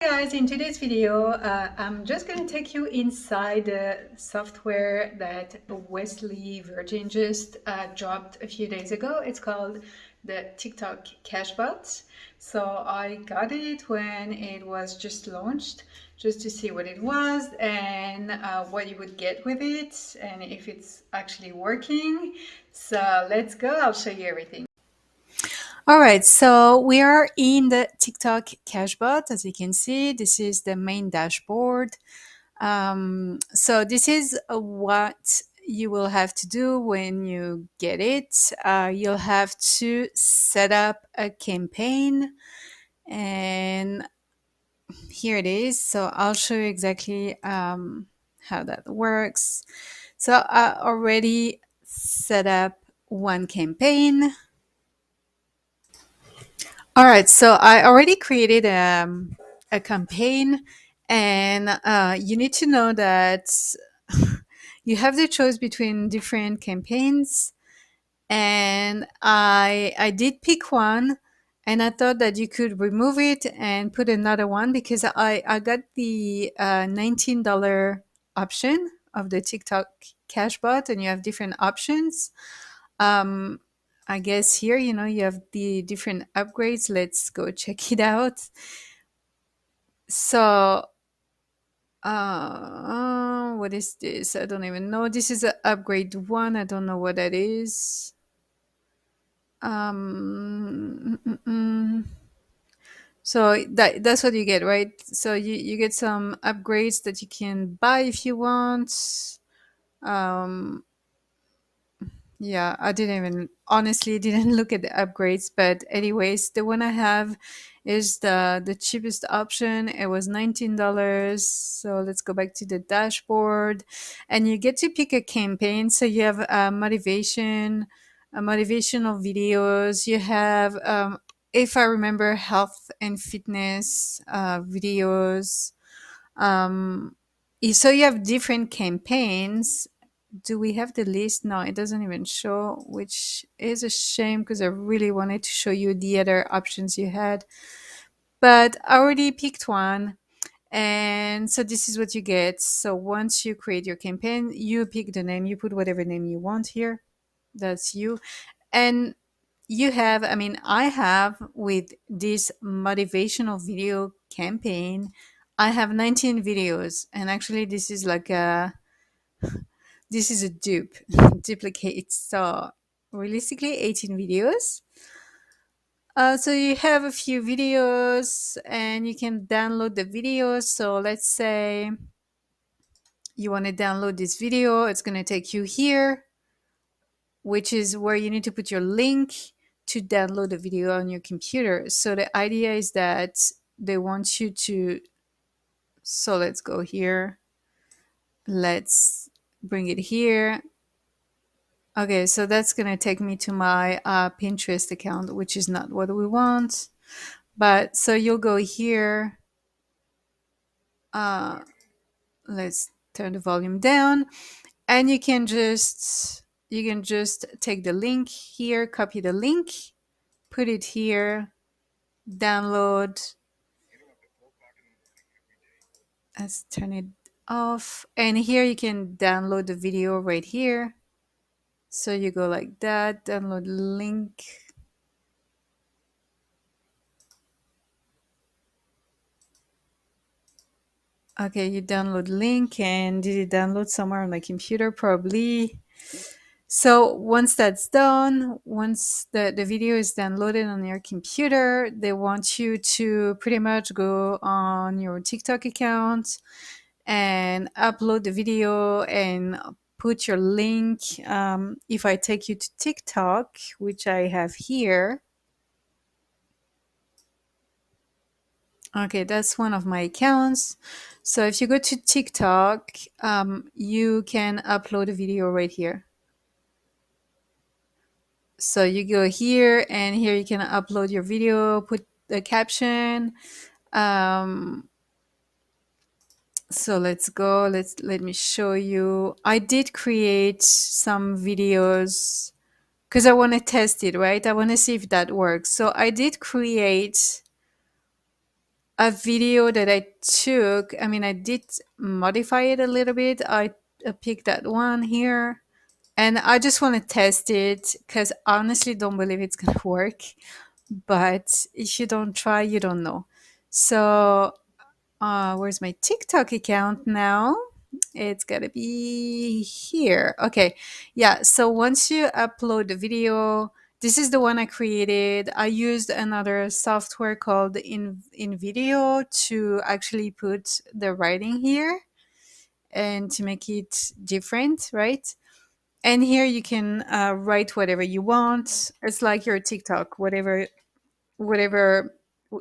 Guys, in today's video, I'm just going to take you inside the software that Wesley Virgin just dropped a few days ago. It's called the TikTok Cashbot. So I got it when it was just launched, just to see what it was and what you would get with it and if it's actually working. So let's go, I'll show you everything. All right, so we are in the TikTok Cashbot. As you can see, this is the main dashboard. So this is what you will have to do when you get it. You'll have to set up a campaign, and here it is. So I'll show you exactly how that works. So I already set up one campaign. All right, so I already created a campaign, and you need to know that you have the choice between different campaigns. And I did pick one, and I thought that you could remove it and put another one because I got the $19 option of the TikTok Cashbot, and you have different options. um, I guess here, you have the different upgrades. Let's go check it out. So, what is this? I don't even know. This is an upgrade one. I don't know what that is. So that's what you get, right? So you get some upgrades that you can buy if you want. Um, Yeah, I didn't even honestly didn't look at the upgrades, but anyways, the one I have is the cheapest option. It was $19. So let's go back to the dashboard, and you get to pick a campaign. So you have motivational videos. You have, if I remember, health and fitness videos. Um, so you have different campaigns. Do we have the list? No, it doesn't even show, which is a shame because I really wanted to show you the other options you had. But I already picked one. And so this is what you get. So once you create your campaign, you pick the name, you put whatever name you want here. That's you. And I have with this motivational video campaign, I have 19 videos. And actually, this is a duplicate. So realistically, 18 videos. So you have a few videos and you can download the videos. So let's say you want to download this video, it's going to take you here, which is where you need to put your link to download the video on your computer. So the idea is that they want you to. So let's go here. Let's bring it here. Okay, so that's going to take me to my Pinterest account, which is not what we want. But so you'll go here. Uh, let's turn the volume down, and you can just take the link here, copy the link, put it here, download. Let's turn it off, and here you can download the video right here. So you go like that, download link. Okay, you download link, and did it download somewhere on my computer? Probably. So once that's done, once the video is downloaded on your computer, they want you to pretty much go on your TikTok account and upload the video and put your link. If I take you to TikTok, which I have here, okay, that's one of my accounts. So if you go to TikTok, you can upload a video right here. So you go here, and here you can upload your video, put the caption. So let's go. Let me show you. I did create some videos because I want to test it, right? I want to see if that works. So I did create a video that I took. I mean, I did modify it a little bit. I picked that one here, and I just want to test it because honestly, don't believe it's gonna work. But if you don't try, you don't know. So, where's my TikTok account now? It's gotta be here. Okay. Yeah. So once you upload the video, this is the one I created. I used another software called InVideo to actually put the writing here and to make it different, right? And here you can write whatever you want. It's like your TikTok, whatever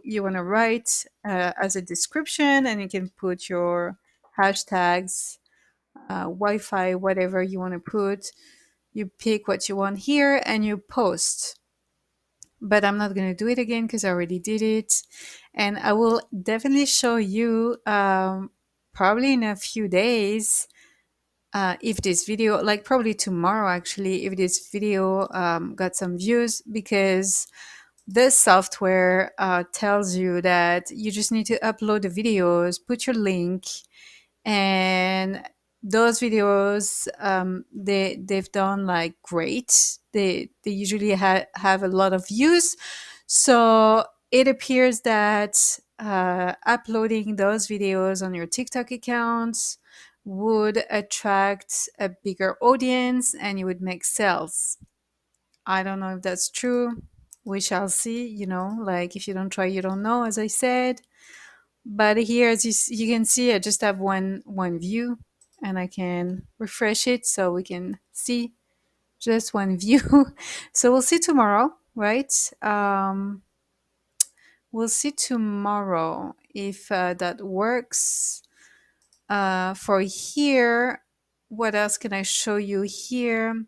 you want to write as a description, and you can put your hashtags, Wi-Fi, whatever you want to put. You pick what you want here and you post. But I'm not going to do it again because I already did it. And I will definitely show you probably in a few days if this video, like probably tomorrow actually, if this video got some views, because this software tells you that you just need to upload the videos, put your link, and those videos they've done like great. They usually have a lot of views, so it appears that uploading those videos on your TikTok accounts would attract a bigger audience and you would make sales. I don't know if that's true. We shall see. Like if you don't try, you don't know, as I said. But here, as you can see, I just have one view, and I can refresh it so we can see just one view. So we'll see tomorrow, right? We'll see tomorrow if that works. For here, what else can I show you here?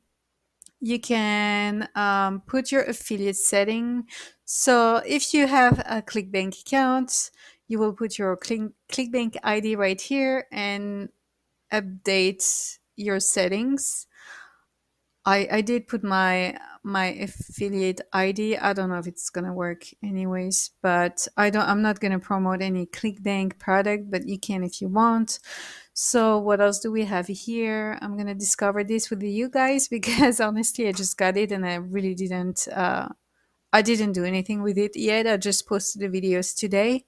You can put your affiliate setting. So if you have a ClickBank account, you will put your ClickBank ID right here and update your settings. I did put my affiliate ID. I don't know if it's gonna work anyways, but I'm not gonna promote any ClickBank product, but you can if you want. So what else do we have here? I'm gonna discover this with you guys because honestly, I just got it and I really didn't. I didn't do anything with it yet. I just posted the videos today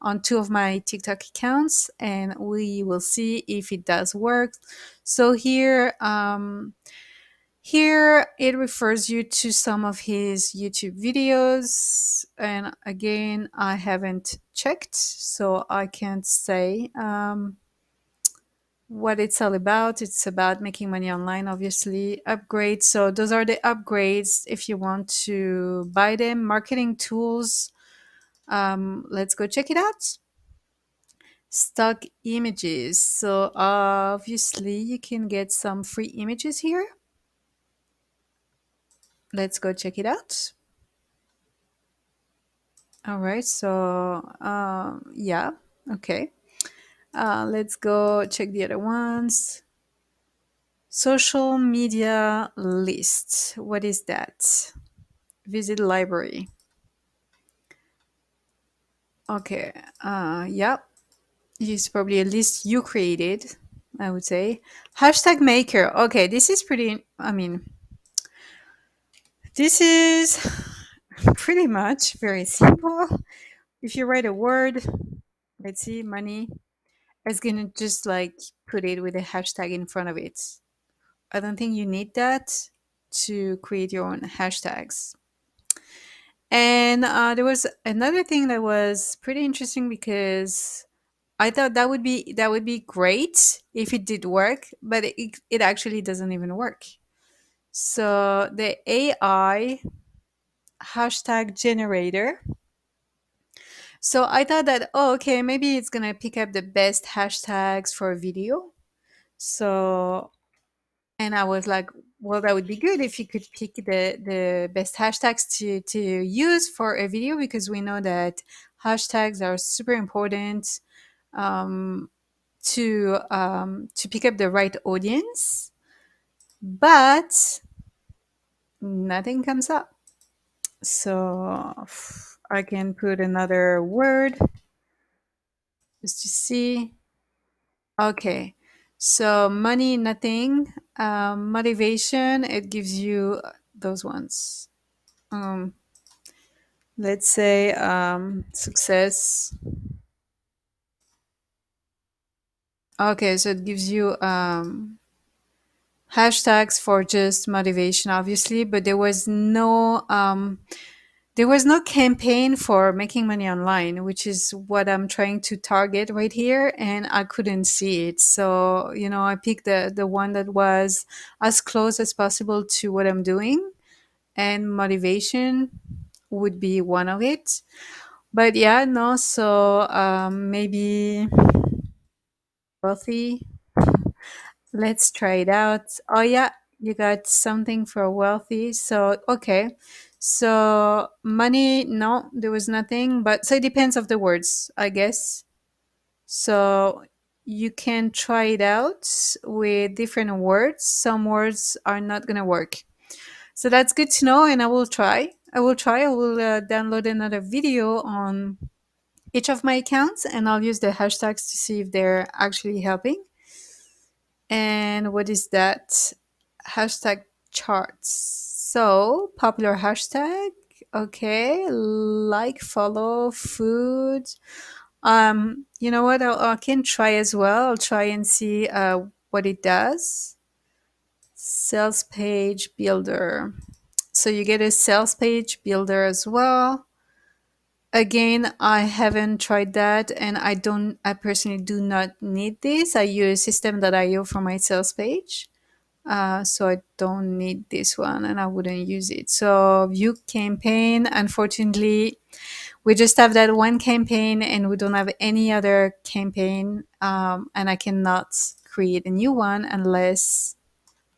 on two of my TikTok accounts, and we will see if it does work. So here it refers you to some of his YouTube videos, and again, I haven't checked, so I can't say what it's all about. It's about making money online, obviously. Upgrades. So those are the upgrades if you want to buy them. Marketing tools. Let's go check it out. Stock images. So obviously you can get some free images here. Let's go check it out. All right. So yeah. Okay. Let's go check the other ones. Social media list. What is that? Visit library. Okay. Yeah. It's probably a list you created, I would say. Hashtag maker. Okay, this is pretty. I mean, this is pretty much very simple. If you write a word, let's see, money, it's gonna just like put it with a hashtag in front of it. I don't think you need that to create your own hashtags. And there was another thing that was pretty interesting because I thought that would be great if it did work, but it actually doesn't even work. So the AI hashtag generator. So I thought that, oh, okay, maybe it's gonna pick up the best hashtags for a video. So, and I was like, well, that would be good if you could pick the best hashtags to use for a video, because we know that hashtags are super important um, to pick up the right audience, but nothing comes up. So I can put another word. just to see. Okay. So money, nothing. Motivation, it gives you those ones. Um, let's say success. Okay, so it gives you hashtags for just motivation, obviously, but there was no campaign for making money online, which is what I'm trying to target right here, and I couldn't see it. So, I picked the one that was as close as possible to what I'm doing, and motivation would be one of it. But yeah, no, so maybe wealthy. Let's try it out. Oh yeah, you got something for wealthy. So okay. So money, no, there was nothing. But so it depends of the words, I guess. So you can try it out with different words. Some words are not gonna work. So that's good to know, and I will try. I will try. I will download another video on each of my accounts, and I'll use the hashtags to see if they're actually helping. And what is that? Hashtag charts. So, popular hashtag. Okay. Like, follow, food. You know what? I can try as well. I'll try and see what it does. Sales page builder. So you get a sales page builder as well. Again, I haven't tried that, and I personally do not need this. I use system.io for my sales page. So I don't need this one, and I wouldn't use it. So view campaign, unfortunately, we just have that one campaign and we don't have any other campaign. And I cannot create a new one unless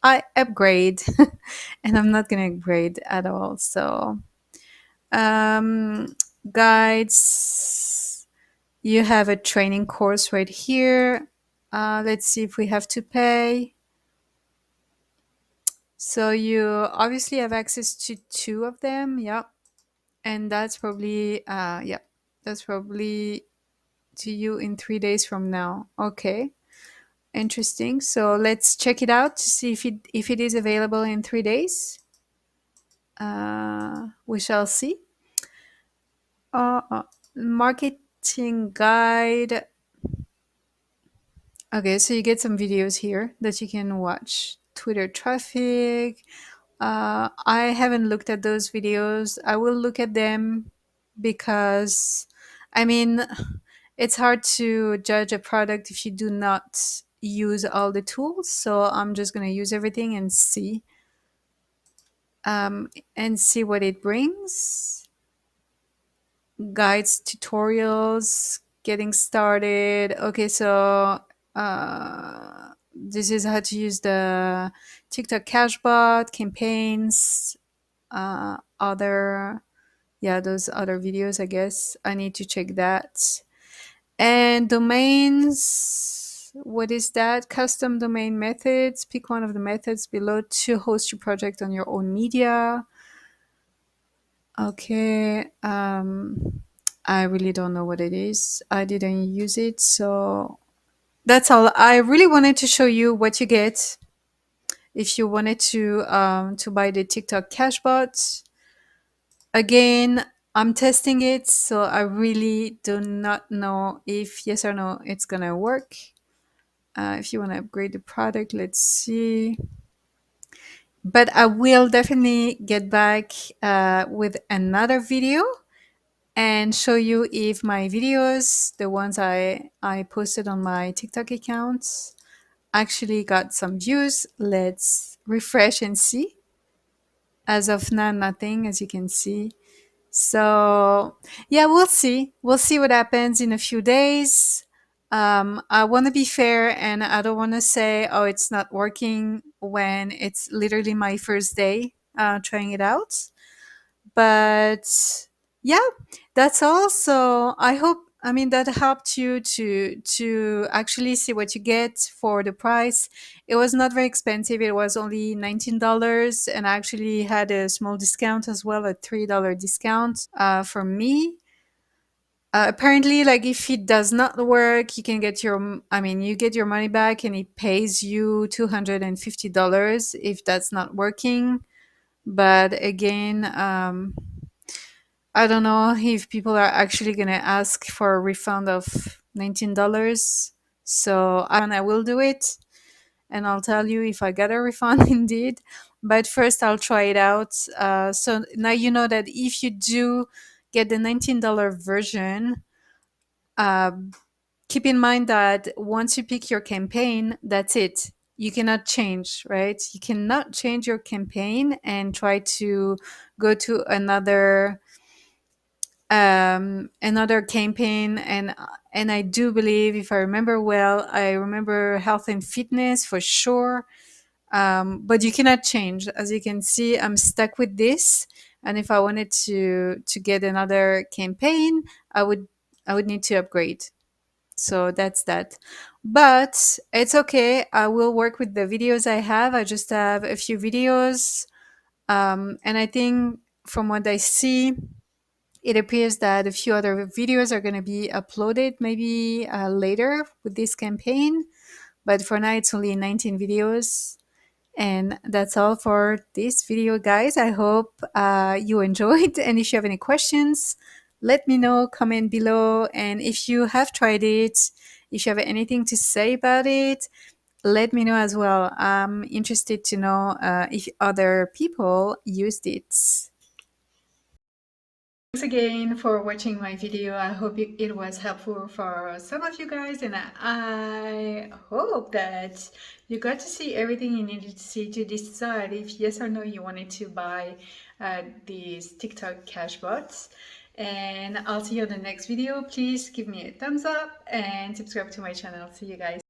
I upgrade, and I'm not going to upgrade at all. So, um, guides, you have a training course right here. Let's see if we have to pay. So you obviously have access to two of them, yeah. And that's probably to you in 3 days from now. Okay, interesting. So let's check it out to see if it is available in 3 days. We shall see. Marketing guide. Okay, so you get some videos here that you can watch. Twitter traffic. I haven't looked at those videos. I will look at them because, I mean, it's hard to judge a product if you do not use all the tools. So I'm just going to use everything and see what it brings. Guides, tutorials, getting started. Okay, so this is how to use the TikTok cashbot campaigns. Other, yeah, those other videos. I guess I need to check that. And domains. What is that? Custom domain methods. Pick one of the methods below to host your project on your own media. Okay. I really don't know what it is. I didn't use it, so that's all. I really wanted to show you what you get if you wanted to buy the TikTok cashbot. Again, I'm testing it, so I really do not know if yes or no it's gonna work. If you want to upgrade the product, let's see. But I will definitely get back with another video and show you if my videos, the ones I posted on my TikTok accounts, actually got some views. Let's refresh and see. As of now, nothing, as you can see. So, yeah, we'll see. We'll see what happens in a few days. I want to be fair, and I don't want to say, oh, it's not working when it's literally my first day trying it out. But yeah, that's all. So I hope, I mean, that helped you to actually see what you get for the price. It was not very expensive. It was only $19, and I actually had a small discount as well, a $3 discount for me. Apparently, like if it does not work, you can get your, I mean, you get your money back and it pays you $250 if that's not working. But again, I don't know if people are actually going to ask for a refund of $19. So I will do it and I'll tell you if I get a refund indeed. But first, I'll try it out. So now you know that if you do get the $19 version, uh, keep in mind that once you pick your campaign, that's it. You cannot change, right? You cannot change your campaign and try to go to another campaign. And I do believe, if I remember well, I remember health and fitness for sure. But you cannot change. As you can see, I'm stuck with this. And if I wanted to get another campaign, I would I would need to upgrade. So that's that. But it's okay. I will work with the videos I have. I just have a few videos. And I think from what I see, it appears that a few other videos are going to be uploaded maybe later with this campaign. But for now, it's only 19 videos. And that's all for this video, guys. I hope you enjoyed. And if you have any questions, let me know, comment below. And if you have tried it, if you have anything to say about it, let me know as well. I'm interested to know if other people used it. Thanks again for watching my video. I hope it was helpful for some of you guys, and I hope that you got to see everything you needed to see to decide if yes or no you wanted to buy these TikTok cash bots. And I'll see you on the next video. Please give me a thumbs up and subscribe to my channel. See you guys.